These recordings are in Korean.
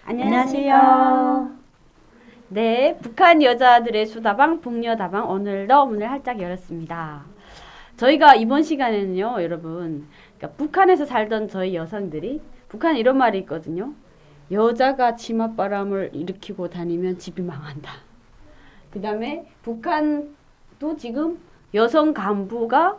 안녕하세요. 네, 북한 여자들의 수다방 북여다방 오늘도 문을 활짝 열었습니다. 저희가 이번 시간에는요, 여러분, 그러니까 북한에서 살던 저희 여성들이 북한에 이런 말이 있거든요. 여자가 치맛바람을 일으키고 다니면 집이 망한다. 그 다음에 북한도 지금 여성 간부가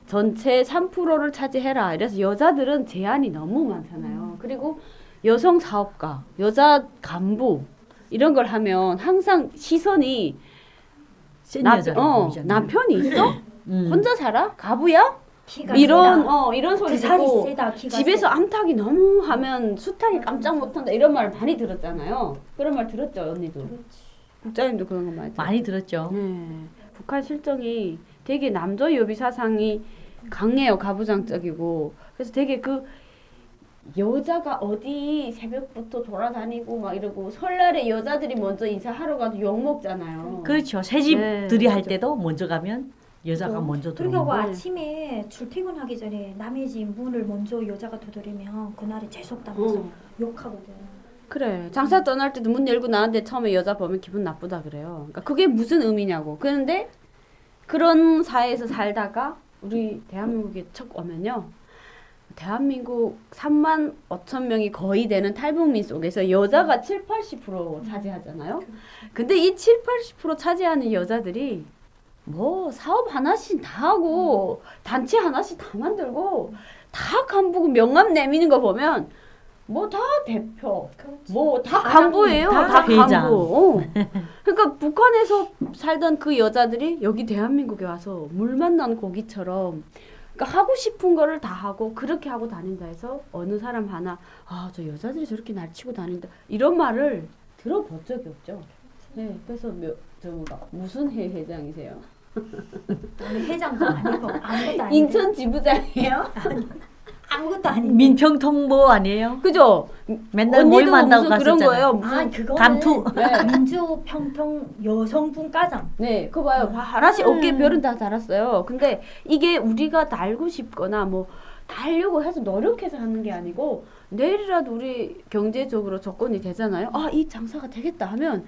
전체 3%를 차지해라. 이래서 여자들은 제한이 너무 많잖아요. 그리고 여성 사업가, 여자 간부 이런 걸 하면 항상 시선이 남편이 있어? 혼자 살아? 가부야? 이런 소리 듣고 집에서 암탉이 너무 하면 수탉이 깜짝 못한다 이런 말 많이 들었잖아요. 그런 말 들었죠, 언니도? 그렇지. 국장님도 그런 거 많이 들었죠. 네. 북한 실정이 되게 남자 여비 사상이 강해요. 가부장적이고. 그래서 되게 그 여자가 어디 새벽부터 돌아다니고 막 이러고 설날에 여자들이 먼저 인사하러 가도 욕 먹잖아요. 그렇죠. 새집들이 네, 할 그렇죠. 때도 먼저 가면 여자가 먼저 들어오고. 그리고 아침에 출퇴근하기 전에 남의 집 문을 먼저 여자가 두드리면 그날에 재수없다면서 욕하거든. 그래. 장사 떠날 때도 문 열고 나왔는데 처음에 여자 보면 기분 나쁘다 그래요. 그러니까 그게 무슨 의미냐고. 그런데 그런 사회에서 살다가 우리 대한민국에 척 오면요. 대한민국 3만 5천 명이 거의 되는 탈북민 속에서 여자가 7, 80% 차지하잖아요. 근데 이 7, 80% 차지하는 여자들이 뭐 사업 하나씩 다 하고 단체 하나씩 다 만들고 다 간부고 명함 내미는 거 보면 뭐 다 대표, 뭐 다 간부예요. 다 회장. 간부. 그러니까 북한에서 살던 그 여자들이 여기 대한민국에 와서 물 만난 고기처럼 그러니까 하고 싶은 거를 다 하고 그렇게 하고 다닌다 해서 어느 사람 하나 저 여자들이 저렇게 날치고 다닌다 이런 말을 들어본 적이 없죠. 네, 그래서 무슨 회장이세요? 회장도 아니고 아무것도 아니고 인천 지부장이에요? 아무것도 아니고 민평통보 아니에요? 그죠? 맨날 언니도 모임한다고 무슨 그런 갔었잖아요. 거예요. 무슨 그거는 감투. 네. 민주평통 여성분 과장. 네, 그거 봐요. 하나씩 어깨에 별은 다 달았어요. 근데 이게 우리가 달고 싶거나 뭐 달려고 해서 노력해서 하는 게 아니고 내일이라도 우리 경제적으로 조건이 되잖아요. 이 장사가 되겠다 하면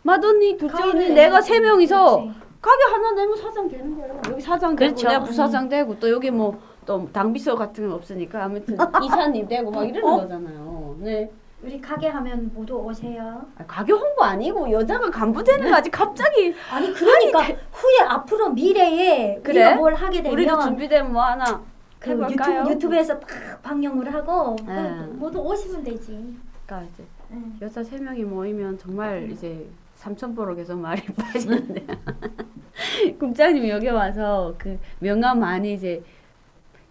맏언니, 둘째 언니, 내가 세 명이서 그렇지. 가게 하나 내면 사장 되는 거예요. 여기 사장 되고 그렇죠. 내가 부사장 되고 또 여기 뭐 또 당비서 같은 건 없으니까 아무튼 이사님 되고 막 이러는 거잖아요. 네. 우리 가게 하면 모두 오세요. 가게 홍보 아니고 여자가 간부 되는 거 아직 갑자기 아니 그러니까 후에 앞으로 미래에 그래? 우리가 뭘 하게 되면 우리도 준비되면 뭐 하나 그 해볼까요? 유튜브에서 딱 방영을 하고 네. 모두 오시면 되지. 그러니까 이제 응. 여자 3명이 모이면 정말 이제 삼천포로 계속 말이 빠지는데 국장님이 여기 와서 그 명함 많이 이제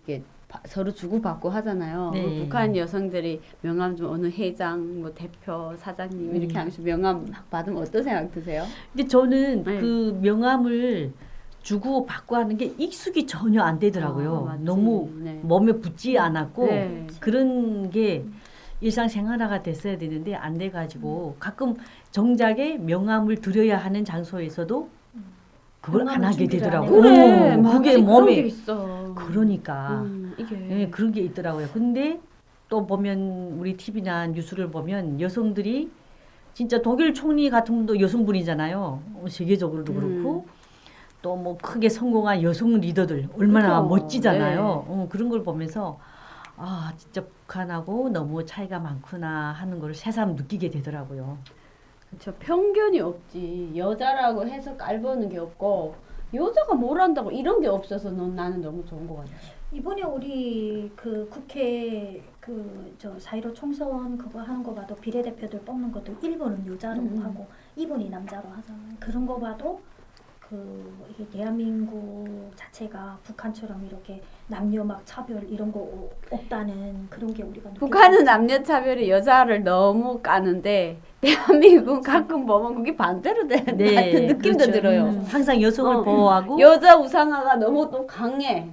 이게 서로 주고받고 하잖아요. 네. 북한 여성들이 명함 좀 어느 회장, 뭐 대표, 사장님 이렇게 하면서 명함 받으면 어떤 생각 드세요? 근데 저는 네. 그 명함을 주고 받고 하는 게 익숙이 전혀 안 되더라고요. 맞지. 너무 네. 몸에 붙지 않았고 네. 그런 게 일상생활화가 됐어야 되는데 안 돼가지고 가끔 정작에 명함을 드려야 하는 장소에서도 그걸 안 하게 준비를 안 되더라고요. 그래, 그게 맞지. 그런 몸에 게 있어. 그러니까 이게 예, 그런 게 있더라고요. 근데 또 보면 우리 TV나 뉴스를 보면 여성들이 진짜 독일 총리 같은 분도 여성분이잖아요. 세계적으로도 그렇고 또 뭐 크게 성공한 여성 리더들 얼마나 그렇죠. 멋지잖아요. 그런 걸 보면서 진짜 북한하고 너무 차이가 많구나 하는 걸 새삼 느끼게 되더라고요. 그렇죠. 편견이 없지. 여자라고 해서 깔보는 게 없고 여자가 뭘 한다고 이런 게 없어서 나는 너무 좋은 것 같아요. 이번에 우리 그 국회 저 4.15 총선 그거 하는 거 봐도 비례대표들 뽑는 것도 1번은 여자로 하고 2번이 남자로 하잖아요. 그런 거 봐도 이게 대한민국 자체가 북한처럼 이렇게 남녀 막 차별 이런 거 없다는 그런 게 우리가 북한은 남녀 차별이 여자를 너무 까는데 대한민국은 가끔 보면 그게 반대로 되는 같은 느낌도 그렇죠. 들어요. 항상 여성을 보호하고 여자 우상화가 너무 또 강해.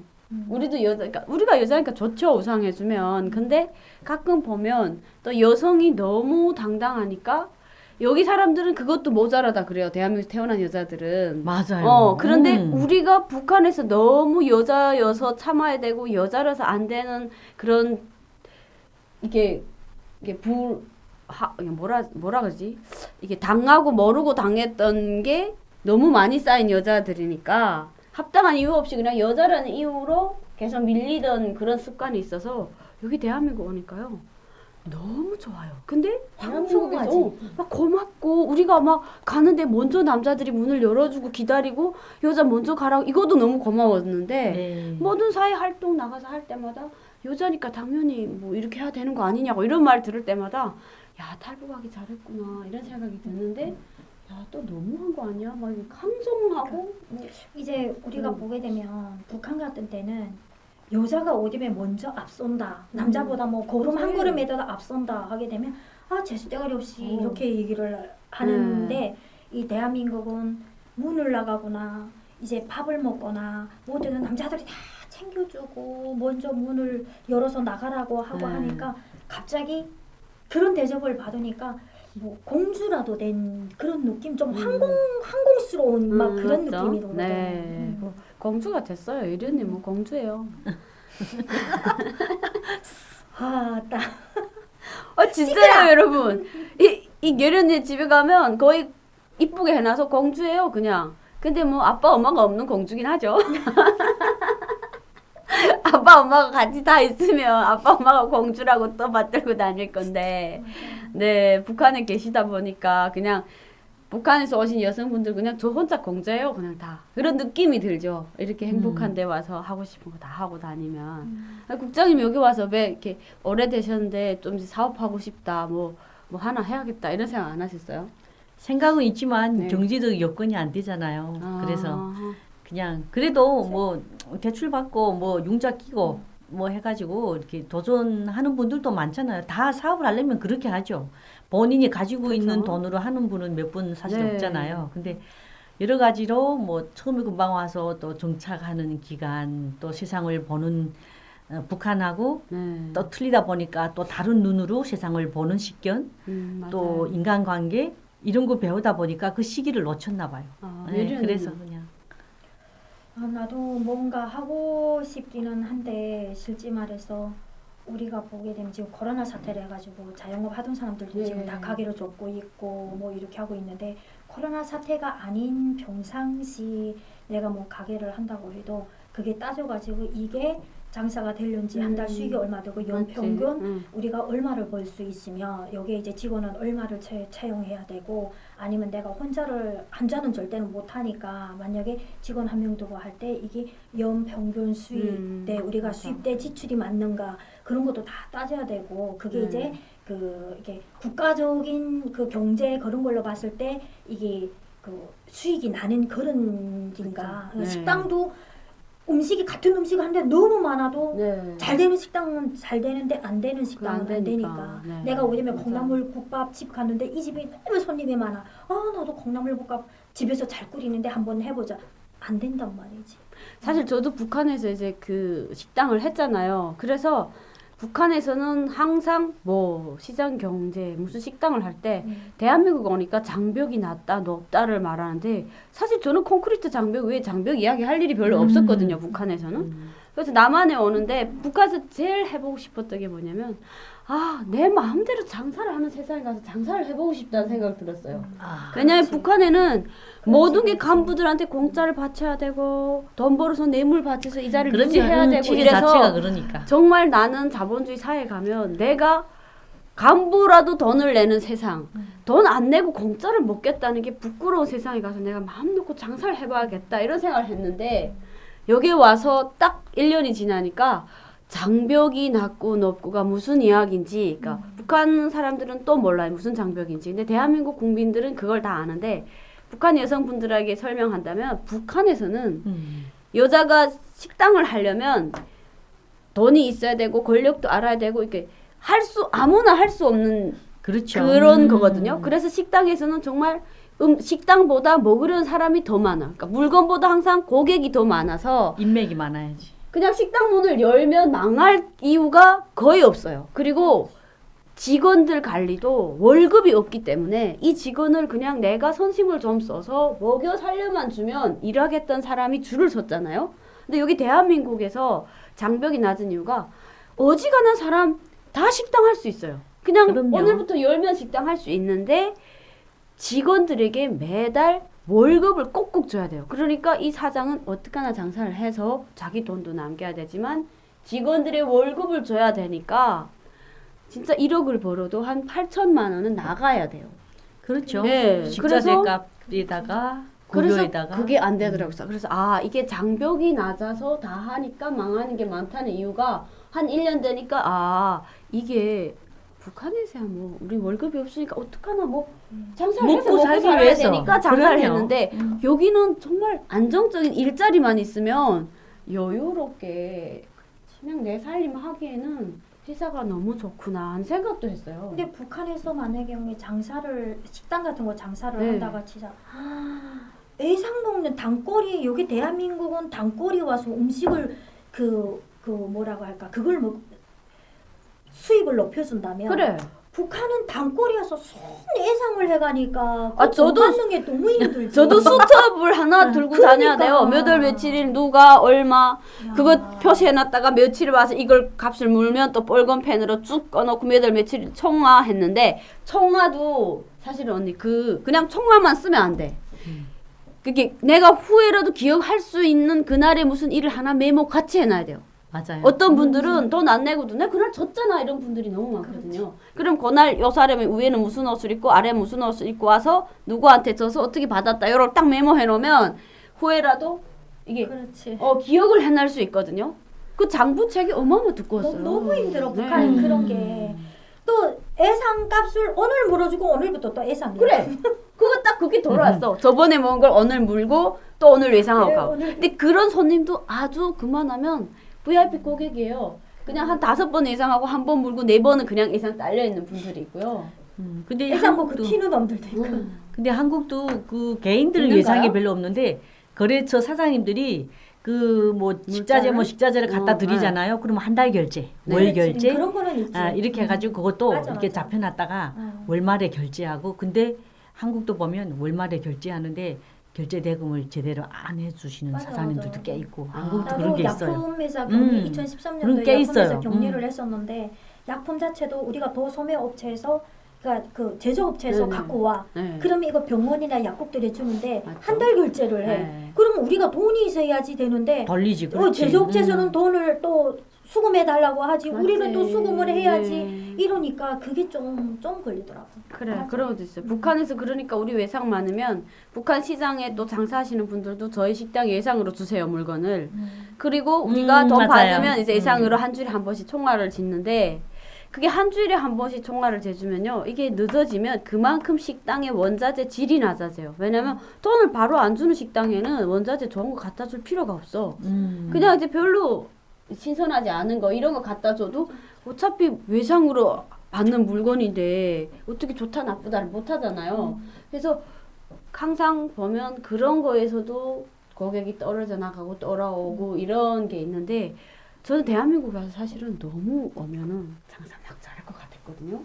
우리도 그러니까 우리가 여자니까 좋죠, 우상해주면. 근데 가끔 보면 또 여성이 너무 당당하니까 여기 사람들은 그것도 모자라다 그래요. 대한민국에서 태어난 여자들은. 맞아요. 그런데 우리가 북한에서 너무 여자여서 참아야 되고 여자라서 안 되는 그런 이게 이게 뭐라 그러지? 이게 당하고 모르고 당했던 게 너무 많이 쌓인 여자들이니까 합당한 이유 없이 그냥 여자라는 이유로 계속 밀리던 그런 습관이 있어서 여기 대한민국 오니까요. 너무 좋아요. 근데 한국에서 황송하지. 막 고맙고 우리가 막 가는데 먼저 남자들이 문을 열어주고 기다리고 여자 먼저 가라고 이것도 너무 고마웠는데 네. 모든 사회 활동 나가서 할 때마다 여자니까 당연히 뭐 이렇게 해야 되는 거 아니냐고 이런 말 들을 때마다 야 탈북하기 잘했구나 이런 생각이 드는데 야 또 너무한 거 아니야? 막 이렇게 강성하고 뭐 이제 우리가 보게 되면 북한 같은 때는 여자가 어디에 먼저 앞선다. 남자보다 뭐 걸음 한 걸음에도 앞선다 하게 되면 아 재수대가리 없이 이렇게 얘기를 하는데 이 대한민국은 문을 나가거나 이제 밥을 먹거나 모든 남자들이 다 챙겨주고 먼저 문을 열어서 나가라고 하고 하니까 갑자기 그런 대접을 받으니까 뭐 공주라도 된 그런 느낌 좀 항공스러운 막 그런 맞죠? 느낌이 들어요. 네. 뭐 공주가 됐어요. 이련이 뭐 공주예요. 아, 딱 진짜요, 여러분. 이 예련이 집에 가면 거의 이쁘게 해놔서 공주예요, 그냥. 근데 뭐 아빠 엄마가 없는 공주긴 하죠. 아빠 엄마가 같이 다 있으면 아빠 엄마가 공주라고 또 받들고 다닐 건데 네 북한에 계시다 보니까 그냥 북한에서 오신 여성분들 그냥 저 혼자 공주예요 그냥 다 그런 느낌이 들죠. 이렇게 행복한 데 와서 하고 싶은 거 다 하고 다니면 국장님 여기 와서 왜 이렇게 오래되셨는데 좀 사업하고 싶다 뭐 하나 해야겠다 이런 생각 안 하셨어요? 생각은 있지만 네. 경제적 여건이 안 되잖아요. 그래서 그냥 그래도 뭐 대출 받고 뭐 융자 끼고 뭐 해가지고 이렇게 도전하는 분들도 많잖아요. 다 사업을 하려면 그렇게 하죠. 본인이 가지고 그쵸. 있는 돈으로 하는 분은 몇 분 사실 네. 없잖아요. 근데 여러 가지로 뭐 처음에 금방 와서 또 정착하는 기간 또 세상을 보는 북한하고 네. 또 틀리다 보니까 또 다른 눈으로 세상을 보는 식견 또 맞아요. 인간관계 이런 거 배우다 보니까 그 시기를 놓쳤나 봐요. 네, 예련이 그래서 그냥 아, 나도 뭔가 하고 싶기는 한데 실제 말해서 우리가 보게 되면 지금 코로나 사태를 해가지고 자영업 하던 사람들도 예. 지금 다 가게를 접고 있고 뭐 이렇게 하고 있는데 코로나 사태가 아닌 평상시 내가 뭐 가게를 한다고 해도 그게 따져가지고 이게 장사가 되려는지 한 달 수익이 얼마 되고 연평균 우리가 얼마를 벌 수 있으며 여기에 이제 직원은 얼마를 채용해야 되고 아니면 내가 혼자는 절대는 못 하니까 만약에 직원 한 명 두고 할 때 이게 연평균 수익 때 우리가 맞아. 수입 때 지출이 맞는가 그런 것도 다 따져야 되고 그게 이제 그 이게 국가적인 그 경제 그런 걸로 봤을 때 이게 그 수익이 나는 그런 인가 네. 식당도 음식이 같은 음식을 하는데 너무 많아도 네. 잘 되는 식당은 잘 되는데 안 되는 식당은 안 안 되니까. 되니까 네. 내가 오늘면 맞아. 콩나물 국밥 집 갔는데 이 집이 너무 손님이 많아 나도 콩나물 국밥 집에서 잘 끓이는데 한번 해보자 안 된단 말이지. 사실 저도 북한에서 이제 그 식당을 했잖아요. 그래서 북한에서는 항상 뭐 시장 경제 무슨 식당을 할 때 대한민국 오니까 장벽이 낮다 높다를 말하는데 사실 저는 콘크리트 장벽 외에 장벽 이야기 할 일이 별로 없었거든요. 북한에서는. 그래서 남한에 오는데 북한에서 제일 해보고 싶었던 게 뭐냐면 내 마음대로 장사를 하는 세상에 가서 장사를 해보고 싶다는 생각이 들었어요. 왜냐하면 그렇지. 북한에는 모든 게 그렇지. 간부들한테 공짜를 바쳐야 되고 돈 벌어서 뇌물 바쳐서 이자를 그런 유지해야 되고 체계 이래서 자체가 그러니까. 정말 나는 자본주의 사회에 가면 내가 간부라도 돈을 내는 세상 돈 안 내고 공짜를 먹겠다는 게 부끄러운 세상에 가서 내가 마음 놓고 장사를 해봐야겠다 이런 생각을 했는데 여기 와서 딱 1년이 지나니까 장벽이 낮고 높고가 무슨 이야기인지 그러니까 북한 사람들은 또 몰라요 무슨 장벽인지 근데 대한민국 국민들은 그걸 다 아는데 북한 여성분들에게 설명한다면 북한에서는 여자가 식당을 하려면 돈이 있어야 되고 권력도 알아야 되고 이렇게 아무나 할 수 없는 그렇죠. 그런 거거든요. 그래서 식당에서는 정말 식당보다 먹으려는 사람이 더 많아. 그러니까 물건보다 항상 고객이 더 많아서 인맥이 많아야지. 그냥 식당 문을 열면 망할 이유가 거의 없어요. 그리고 직원들 관리도 월급이 없기 때문에 이 직원을 그냥 내가 선심을 좀 써서 먹여 살려만 주면 일하겠다는 사람이 줄을 섰잖아요. 근데 여기 대한민국에서 장벽이 낮은 이유가 어지간한 사람 다 식당 할 수 있어요. 그냥 그럼요. 오늘부터 열면 식당 할 수 있는데 직원들에게 매달 월급을 꼭꼭 줘야 돼요. 그러니까 이 사장은 어떻게나 장사를 해서 자기 돈도 남겨야 되지만 직원들의 월급을 줘야 되니까 진짜 1억을 벌어도 한 8천만 원은 나가야 돼요. 그렇죠. 네, 식자재 그래서- 값에다가 그래서 고려에다가 그게 안 되더라고요. 그래서 이게 장벽이 낮아서 다 하니까 망하는 게 많다는 이유가 한 1년 되니까 이게 북한에서야 뭐 우리 월급이 없으니까 어떡하나 뭐 장사를 해서 먹고 먹고 살기 살아야 위해서. 되니까 장사를 그럼요. 했는데 여기는 정말 안정적인 일자리만 있으면 여유롭게 그냥 내 살림 하기에는 회사가 너무 좋구나 하는 생각도 했어요. 근데 북한에서 만약에 장사를 식당 같은 거 장사를 네. 한다가 진짜 애상 먹는 단골이 여기 대한민국은 단골이 와서 음식을 그 뭐라고 할까 그걸 수입을 높여준다면 그래. 북한은 단골이어서 손 애상을 해가니까 저도- 받는 게 너무 힘들지. 저도 수첩을 하나 들고 다녀야 돼요. 그러니까. 몇 월 며칠일 누가 얼마 야. 그거 표시해놨다가 며칠 와서 이걸 값을 물면 또 빨간 펜으로 쭉 꺼놓고 몇 월 며칠 총화했는데 총화도 사실은 언니 그냥 총화만 쓰면 안 돼. 그게 내가 후회라도 기억할 수 있는 그날의 무슨 일을 하나 메모 같이 해놔야 돼요. 맞아요. 어떤 분들은 돈 안 내고도 내가 그날 졌잖아 이런 분들이 너무 많거든요. 그럼 그날 요 사람이 위에는 무슨 옷을 입고 아래 무슨 옷을 입고 와서 누구한테 져서 어떻게 받았다 이걸 딱 메모해 놓으면 후회라도 이게 그렇지. 기억을 해낼 수 있거든요. 그 장부책이 어마어마 두꺼웠어요. 너무 힘들어 네. 북한은 그런 게. 또 애상 값을 오늘 물어주고 오늘부터 또 애상이야. 그래. 그거 딱 그게 돌아왔어. 저번에 먹은 걸 오늘 물고 또 오늘 외상하고 네, 가고. 오늘. 근데 그런 손님도 아주 그만하면 VIP 고객이에요. 그냥 한 5번 예상하고 한 번 물고 4번은 그냥 예상 딸려 있는 분들이 있고요. 근데 애상 먹고 한국도 튀는 놈들도 있고. 근데 한국도 그 개인들 있는가요? 예상이 별로 없는데 거래처 사장님들이 그 뭐 식자재를 갖다 드리잖아요. 그러면 한 달 결제, 네. 월 그렇지. 결제, 그런 거는 있지. 이렇게 해가지고 그것도 맞아, 이렇게 맞아. 잡혀놨다가 어. 월말에 결제하고 근데 한국도 보면 월말에 결제하는데 결제 대금을 제대로 안 해주시는 맞아, 사장님들도 맞아. 꽤 있고 아. 한국도 그런 나도 게 있어요. 약품 회사 격리 2013년도에 그런 게 약품 회사 있어요. 격리를 했었는데 약품 자체도 우리가 도소매 업체에서 그러니까 그 제조업체에서 네네. 갖고 와. 네. 그러면 이거 병원이나 약국들이 주는데 맞죠. 한 달 결제를 해. 네. 그러면 우리가 돈이 있어야지 되는데 돌리지 그렇지. 제조업체에서는 돈을 또 수금해 달라고 하지. 맞지. 우리는 또 수금을 해야지. 네. 이러니까 그게 좀 걸리더라고. 그래 맞아. 그런 것도 있어요. 북한에서 그러니까 우리 외상 많으면 북한 시장에 또 장사하시는 분들도 저희 식당 예상으로 주세요 물건을. 그리고 우리가 돈 맞아요. 받으면 이제 예상으로 한 주일에 한 번씩 총알을 짓는데 그게 한 주일에 한 번씩 총알을 재주면요 이게 늦어지면 그만큼 식당의 원자재 질이 낮아져요. 왜냐면 돈을 바로 안 주는 식당에는 원자재 좋은 거 갖다 줄 필요가 없어. 그냥 이제 별로 신선하지 않은 거 이런 거 갖다 줘도 어차피 외상으로 받는 물건인데 어떻게 좋다 나쁘다를 못 하잖아요. 그래서 항상 보면 그런 거에서도 고객이 떨어져 나가고 돌아오고 이런 게 있는데 저는 대한민국 가서 사실은 너무 오면은 장사 막 잘할 것 같았거든요.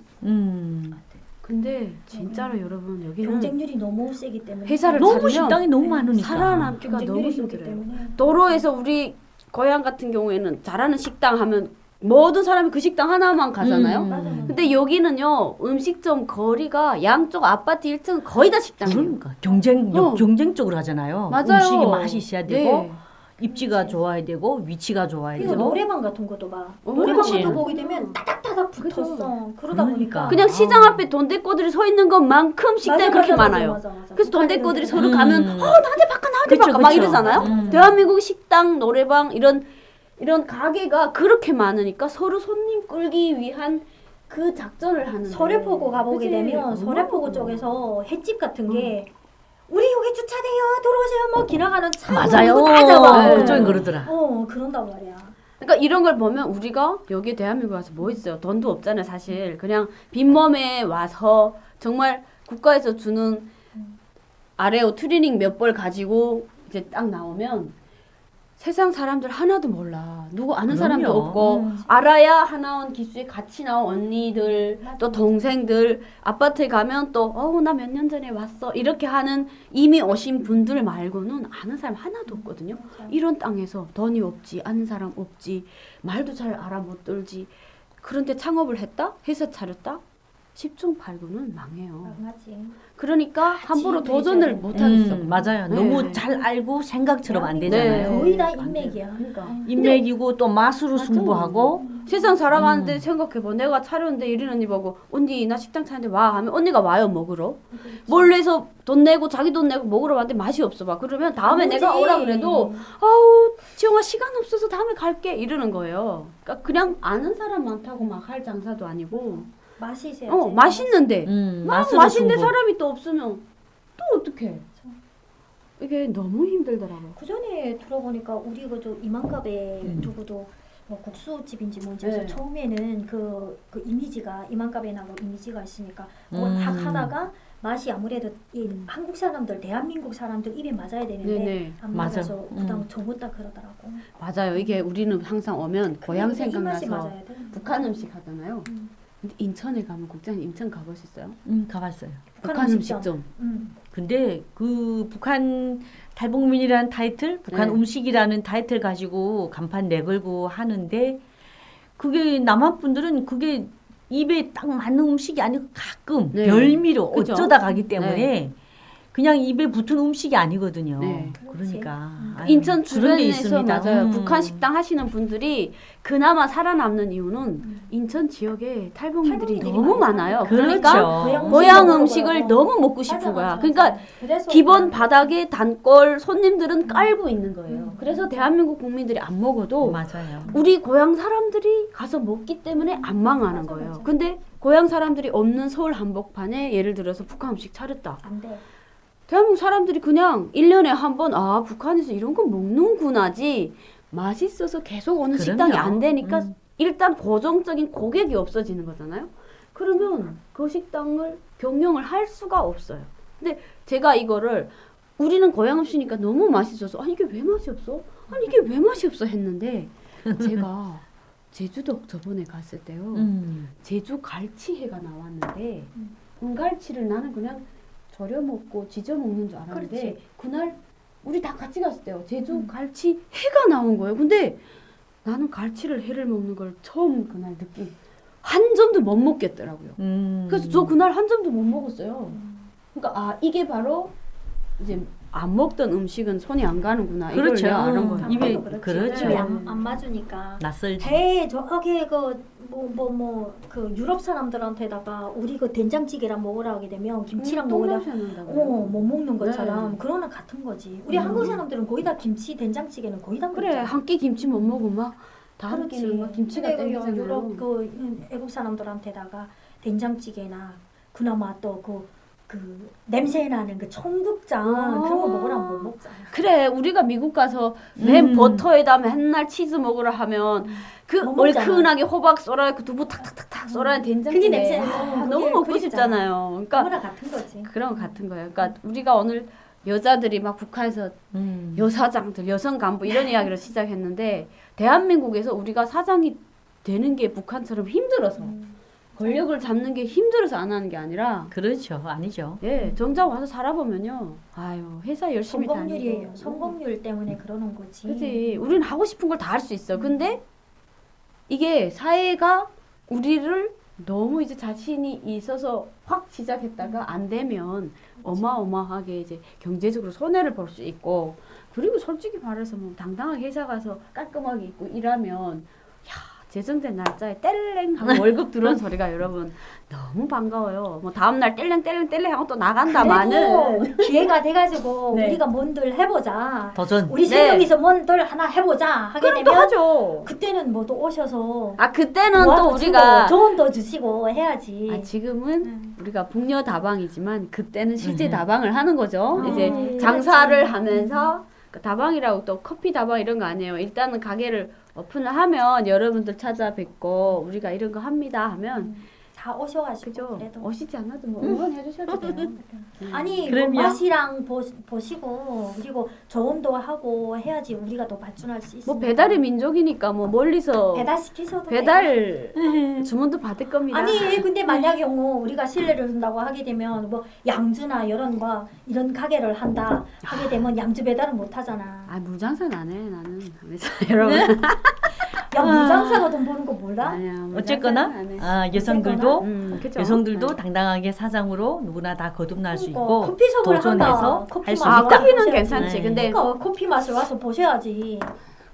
근데 진짜로 여러분 여기는 경쟁률이 너무 세기 때문에 회사를 너무 차리면 식당이 너무 많으니까. 살아남기가 너무 경쟁률이 세기 힘들어요. 때문에 도로에서 우리 고향 같은 경우에는 잘하는 식당 하면 모든 사람이 그 식당 하나만 가잖아요. 맞아. 근데 여기는요 음식점 거리가 양쪽 아파트 1층 거의 다 식당이에요. 그러니까 어. 경쟁적으로 하잖아요. 맞아요. 음식이 맛이 있어야 되고 네. 입지가 좋아야 되고 위치가 좋아야 그리고 되고. 노래방 같은 것도 봐. 그렇지. 노래방 같은 거 보게 되면 따닥따닥 붙었어. 그러다 그러니까. 보니까 그냥 시장 앞에 돈대꼬들이 서 있는 것만큼 식당이 그렇게 많아요. 맞아. 그래서 돈대꼬들이 서로 음. 가면 나한테 바꿔 나한테 그쵸, 바꿔 막 그쵸. 이러잖아요. 대한민국 식당, 노래방 이런 가게가 그렇게 많으니까 서로 손님 끌기 위한 그 작전을 하는. 서래포구 가보게 되면 서래포구 쪽에서 횟집 같은 게 우리 여기 주차돼요 들어오세요 뭐 지나가는 차 맞아요. 이거 다 잡아. 네. 그쪽엔 그러더라. 그런단 말이야. 그러니까 이런 걸 보면 우리가 여기 대한민국 와서 뭐 있어요? 돈도 없잖아요, 사실. 그냥 빈몸에 와서 정말 국가에서 주는 아레오 트레이닝 몇 벌 가지고 이제 딱 나오면 세상 사람들 하나도 몰라. 누구 아는 사람도 그럼요. 없고 알아야 하나원 기수에 같이 나온 언니들 또 동생들 아파트에 가면 또 나 몇 년 전에 왔어 이렇게 하는 이미 오신 분들 말고는 아는 사람 하나도 없거든요. 이런 땅에서 돈이 없지 아는 사람 없지 말도 잘 알아 못 들지 그런데 창업을 했다? 회사 차렸다? 10중 8구는 망해요. 강하지. 그러니까 함부로 지인들이 도전을 있어야 돼. 못 하겠어. 맞아요. 네. 너무 잘 알고 생각처럼 안 되잖아요. 네. 거의 다 안 돼요. 인맥이야. 그러니까. 인맥이고 또 맛으로 맞아. 승부하고 세상 살아가는데 생각해봐. 내가 차렸는데 이린 언니 보고 언니 나 식당 차는데 와 하면 언니가 와요 먹으러. 몰래서 돈 내고 자기 돈 내고 먹으러 왔는데 맛이 없어 봐. 그러면 다음에 안 내가 오지. 오라 그래도 아우 지영아 시간 없어서 다음에 갈게 이러는 거예요. 그러니까 그냥 아는 사람 많다고 막 할 장사도 아니고 맛이 있어야지. 맛있는데 막 맛으로 맛있는데 승부. 사람이 또 없으면 또 어떡해. 이게 너무 힘들더라고요. 그 전에 들어보니까 우리 그저 이만갑에 음. 누구도 뭐 국수집인지 뭔지 해서 네. 처음에는 그 이미지가 이만갑에 나고 이미지가 있으니까 그걸 막 음. 하다가 맛이 아무래도 이 한국 사람들 대한민국 사람들 입에 맞아야 되는데 네네 안 맞아. 맞아서 그다음 접었다 그러더라고. 맞아요. 이게 우리는 항상 오면 고향 근데 이 맛이 생각나서 맞아야 돼. 북한 음식 하잖아요. 음. 근데 인천에 가면 국장님 인천 가보셨어요? 가봤어요. 북한 음식점. 근데 그 북한 탈북민이라는 타이틀, 북한 네. 음식이라는 타이틀 가지고 간판 내걸고 하는데 그게 남한 분들은 그게 입에 딱 맞는 음식이 아니고 가끔 네. 별미로 그죠? 어쩌다 가기 때문에 네. 그냥 입에 붙은 음식이 아니거든요. 네. 그러니까 아유, 인천 그런 게 주변에서 있습니다. 맞아요. 북한 식당 하시는 분들이 그나마 살아남는 이유는 음. 인천 지역에 탈북민들이 탈북민들이 너무 많이 많아요. 그렇죠. 그러니까 고향 고향 먹으러 음식을 가요. 너무 먹고 싶은 맞아, 거야. 맞아, 그러니까 맞아. 그래서 기본 그냥 바닥에 단골 손님들은 깔고 있는 거예요. 음. 그래서 대한민국 국민들이 안 먹어도 맞아요. 우리 고향 사람들이 가서 먹기 때문에 안 망하는 맞아, 거예요. 맞아. 근데 고향 사람들이 없는 서울 한복판에 예를 들어서 북한 음식 차렸다. 안 돼. 대한민국 사람들이 그냥 1년에 한 번 아 북한에서 이런 거 먹는구나지 맛있어서 계속 오는 그럼요. 식당이 안 되니까 음. 일단 고정적인 고객이 없어지는 거잖아요. 그러면 그 식당을 경영을 할 수가 없어요. 근데 제가 이거를 우리는 고향 음식이니까 너무 맛있어서 아니 이게 왜 맛이 없어? 아니 이게 왜 맛이 없어 했는데 제가 제주도 저번에 갔을 때요. 제주 갈치회가 나왔는데 은갈치를 나는 그냥 절여 먹고 지져 먹는 줄 알았는데 그렇지. 그날 우리 다 같이 갔을 때요. 제주 갈치 회가 나온 거예요. 근데 나는 갈치를 회를 먹는 걸 처음 그날 느낀 한 점도 못 먹겠더라고요. 그래서 저 그날 한 점도 못 먹었어요. 그러니까 아 이게 바로 이제 안 먹던 음식은 손이 안 가는구나. 이걸 그렇죠. 내가 아는 거예요. 입에 그렇지. 그렇죠. 입에 안 맞으니까. 낯설지. 배 저기 그 유럽 사람들한테다가 우리 그 된장찌개랑 먹으라 하게 되면 김치랑 먹으라 못 먹는 것처럼 네. 그거는 같은 거지. 우리 한국 사람들은 거의 다 김치 된장찌개는 거의 다 그래 먹잖아. 한 끼 김치 못 먹으면 막 다음 그렇지. 끼는 막 김치가 근데 땡기잖아요. 유럽 그 애국 사람들한테다가 된장찌개나 그나마 또 그 냄새 나는 그 청국장 그런 거 먹으라면 못 먹잖아. 그래 우리가 미국 가서 맨 버터에다 맨날 치즈 먹으라 하면 그 못 먹잖아. 얼큰하게 호박 썰어야 그 두부 탁탁탁탁 썰어야 된장찌개 그게 냄새 너무 먹고 싶잖아요. 그러니까 그거랑 같은 거지. 그런 거 같은 거예요. 그러니까 우리가 오늘 여자들이 막 북한에서 여사장들 여성 간부 이런 이야기를 시작했는데 대한민국에서 우리가 사장이 되는 게 북한처럼 힘들어서 권력을 잡는 게 힘들어서 안 하는 게 아니라 그렇죠. 아니죠. 예 정작 와서 살아보면요 아유 회사 열심히 성공률이에요. 다니고 성공률 때문에 그러는 거지. 그치. 우리는 하고 싶은 걸 다 할 수 있어. 근데 이게 사회가 우리를 너무 이제 자신이 있어서 확 시작했다가 안 되면 어마어마하게 이제 경제적으로 손해를 볼 수 있고 그리고 솔직히 말해서 뭐 당당하게 회사 가서 깔끔하게 입고 일하면 야 제정된 날짜에 뗄랭 하고 월급 들어온 소리가 여러분 너무 반가워요. 뭐 다음날 뗄랭 하고 또 나간다마는 그래도 기회가 돼가지고 네. 우리가 뭔들 해보자. 도전. 우리 세 명이서 뭔들 하나 해보자 하게 그럼 또 되면 하죠. 그때는 뭐 또 오셔서 아 그때는 또 도와주시고 우리가 조언도 주시고 해야지. 아, 지금은 음. 우리가 북녀 다방이지만 그때는 실제 다방을 하는 거죠. 음, 이제 그렇지. 장사를 하면서 그 다방이라고 또 커피 다방 이런 거 아니에요. 일단은 가게를 오픈을 하면 여러분들 찾아뵙고 우리가 이런 거 합니다 하면 다 오셔가지고 그죠? 그래도 오시지 않아도 뭐 응원해 주셔도 돼요. 아니 뭐 그럼요. 맛이랑 보시고 그리고 조언도 하고 해야지 우리가 더 발전할 수 있어. 뭐 배달의 민족이니까 뭐 멀리서 배달 시키셔도 배달 주문도 받을 겁니다. 아니 근데 만약에 우리가 신뢰를 준다고 하게 되면 뭐 양주나 이런 가게를 한다 하게 되면 양주 배달은 못 하잖아. 아 물장사는 안 해 나는 하면서 여러분 야, 무장사가 돈 버는 거 몰라? 아니야. 뭐 어쨌거나 안 해. 여성들도 그쵸? 여성들도 네. 당당하게 사장으로 누구나 다 거듭날 수 그러니까 있고 커피숍을 한다. 도전해서 커피 할 수 맛을 아, 있다. 커피는 보셔야지. 괜찮지. 네. 근데 그러니까 커피 맛을 와서 보셔야지.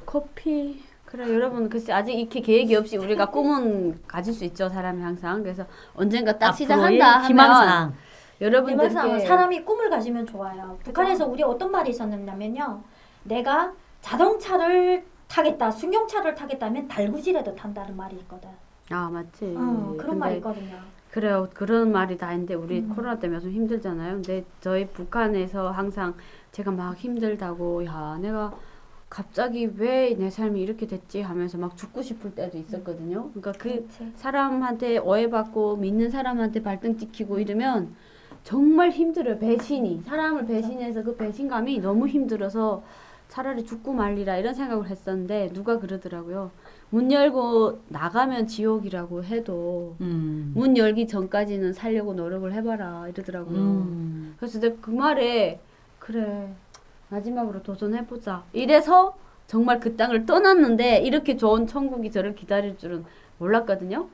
커피 그래 여러분 글쎄 아직 이렇게 계획이 없이 우리가 꿈은 가질 수 있죠 사람이 항상 그래서 언젠가 딱 앞으로의 시작한다 하면 희망사항. 여러분들께 대만상 사람이 꿈을 가지면 좋아요. 북한에서 우리 어떤 말이 있었냐면요. 내가 자동차를 타겠다, 승용차를 타겠다면 달구지라도 탄다는 말이 있거든. 아 맞지 그런 말이 있거든요. 그래요 그런 말이 다 있는데 우리 음. 코로나 때문에 좀 힘들잖아요 근데 저희 북한에서 항상 제가 막 힘들다고 야 내가 갑자기 왜 내 삶이 이렇게 됐지 하면서 막 죽고 싶을 때도 있었거든요 그러니까 그 그렇지. 사람한테 오해받고 믿는 사람한테 발등 찍히고 이러면 정말 힘들어요. 배신이. 사람을 배신해서 그 배신감이 너무 힘들어서 차라리 죽고 말리라 이런 생각을 했었는데 누가 그러더라고요. 문 열고 나가면 지옥이라고 해도 문 열기 전까지는 살려고 노력을 해봐라 이러더라고요. 그래서 내가 그 말에 그래 마지막으로 도전해보자. 이래서 정말 그 땅을 떠났는데 이렇게 좋은 천국이 저를 기다릴 줄은 몰랐거든요.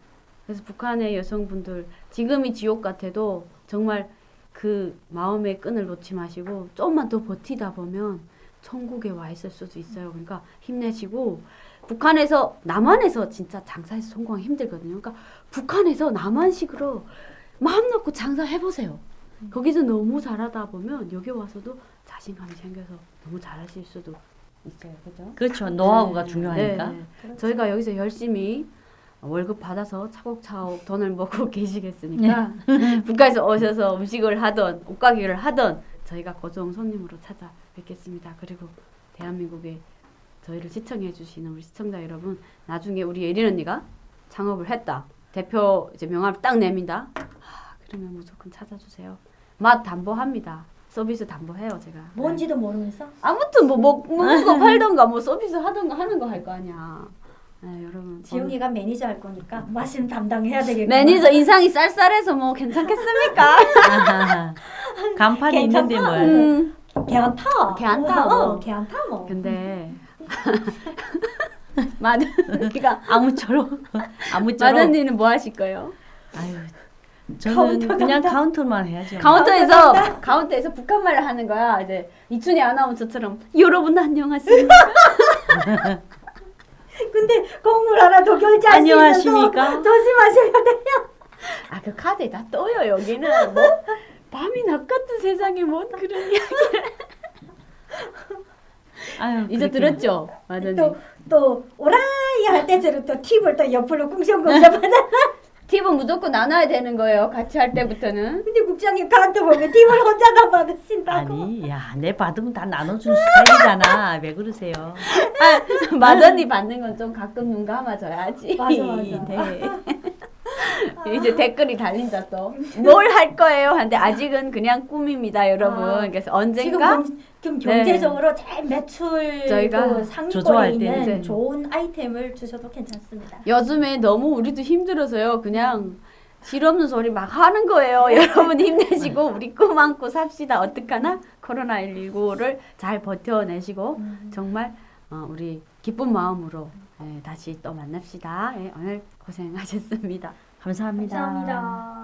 그래서 북한의 여성분들 지금이 지옥 같아도 정말 그 마음의 끈을 놓지 마시고 조금만 더 버티다 보면 천국에 와 있을 수도 있어요. 그러니까 힘내시고 북한에서 남한에서 진짜 장사해서 성공하기 힘들거든요. 그러니까 북한에서 남한식으로 마음 놓고 장사해보세요. 거기서 너무 잘하다 보면 여기 와서도 자신감이 생겨서 너무 잘하실 수도 있어요. 그죠? 그렇죠. 노하우가 네. 중요하니까. 네, 네. 저희가 여기서 열심히 월급 받아서 차곡차곡 돈을 먹고 계시겠으니까 북한에서 오셔서 음식을 하던 옷가게를 하던 저희가 고정 손님으로 찾아뵙겠습니다. 그리고 대한민국에 저희를 시청해 주시는 우리 시청자 여러분 나중에 우리 예린 언니가 창업을 했다. 대표 이제 명함을 딱 냅니다. 그러면 무조건 찾아주세요. 맛 담보합니다. 서비스 담보해요 제가. 뭔지도 모르면서. 아무튼 뭐 먹는 거 팔던가 뭐 서비스 하던가 하는 거 할 거 아니야. 네, 여러분. 지웅이가 매니저 할 거니까 맛은 담당해야 되겠고. 매니저 인상이 쌀쌀해서 뭐 괜찮겠습니까? 아하하. 간판이 있는데 괜찮다. 뭘. 걔안타. 걔안타, 뭐. 걔안타 뭐. 근데 마든이가 아무쪼록 마든이는 뭐 하실 거예요? 아유, 저는 카운터 그냥 담당. 카운터만 해야죠. 카운터에서 북한말을 하는 거야. 이제 이춘희 아나운서처럼 여러분 안녕하십니까? 근데 건물 하나 더 결제할 수 있어서 안녕하십니까? 조심하셔야 돼요. 아 그 카드에 다 떠요 여기는 뭐 밤이 낮 같은 세상에 뭔 그런 이야기 아유, 이제 그렇게. 들었죠? 마든이 또 오라이 할 때처럼 또 팁을 또 옆으로 꿍시렁꿍시렁 받아. 팁은 무조건 나눠야 되는 거예요. 같이 할 때부터는. 근데 국장님 카운터 보면 팁을 혼자 다 받으신다고. 아니, 야, 내 받으면 다 나눠주는 스타일이잖아. 왜 그러세요? 아, 마더니 받는 건 좀 가끔 눈 감아줘야지. 맞아. 네. 이제 댓글이 달린다 또. 뭘 할 거예요? 하는데 아직은 그냥 꿈입니다, 여러분. 아, 그래서 언젠가 지금 경제적으로 제일 매출 저희가 그 상위권에 조조할 있는 때는 좋은 아이템을 주셔도 괜찮습니다. 요즘에 너무 우리도 힘들어서요. 그냥 실없는 소리 막 하는 거예요. 여러분 힘내시고 우리 꿈 안고 삽시다. 어떡하나? 코로나19를 잘 버텨내시고 정말 우리 기쁜 마음으로 다시 또 만납시다. 오늘 고생하셨습니다. 감사합니다. 감사합니다.